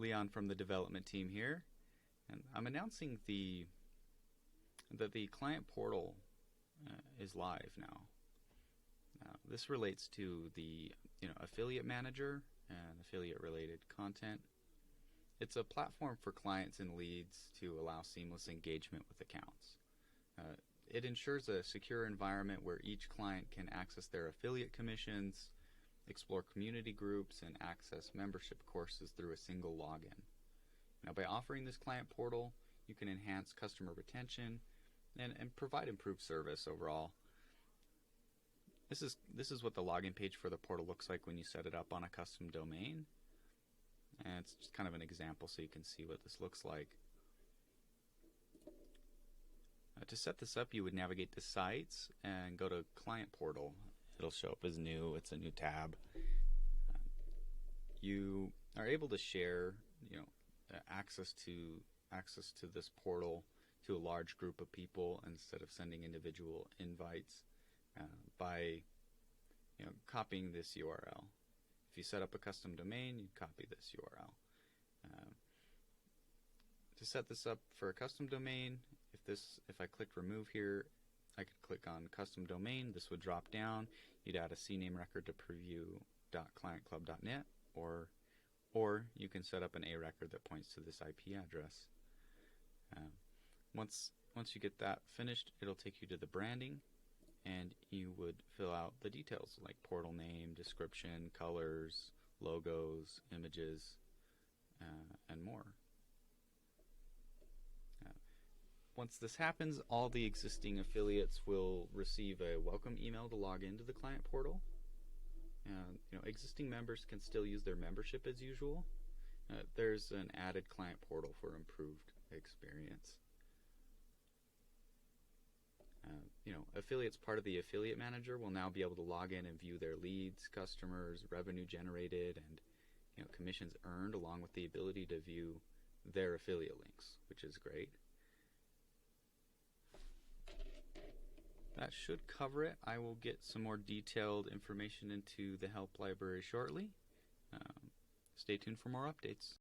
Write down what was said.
Leon from the development team here, and I'm announcing that the client portal is live now. This relates to the affiliate manager and affiliate related content. It's a platform for clients and leads to allow seamless engagement with accounts. It ensures a secure environment where each client can access their affiliate commissions, explore community groups, and access membership courses through a single login. Now, by offering this client portal, you can enhance customer retention and provide improved service overall. This is what the login page for the portal looks like when you set it up on a custom domain. And it's just kind of an example so you can see what this looks like. To set this up, you would navigate to Sites and go to Client Portal. It'll show up as new. It's a new tab. You are able to share, access to this portal to a large group of people instead of sending individual invites by copying this URL. If you set up a custom domain, you copy this URL. To set this up for a custom domain, if I clicked remove here, I could click on custom domain. This would drop down. You'd add a CNAME record to preview.clientclub.net, or you can set up an A record that points to this IP address. Once you get that finished, it'll take you to the branding, and you would fill out the details like portal name, description, colors, logos, images, and more. Once this happens, all the existing affiliates will receive a welcome email to log into the client portal. Existing members can still use their membership as usual. There's an added client portal for improved experience. Affiliates part of the affiliate manager will now be able to log in and view their leads, customers, revenue generated, and commissions earned, along with the ability to view their affiliate links, which is great. That should cover it. I will get some more detailed information into the help library shortly. Stay tuned for more updates.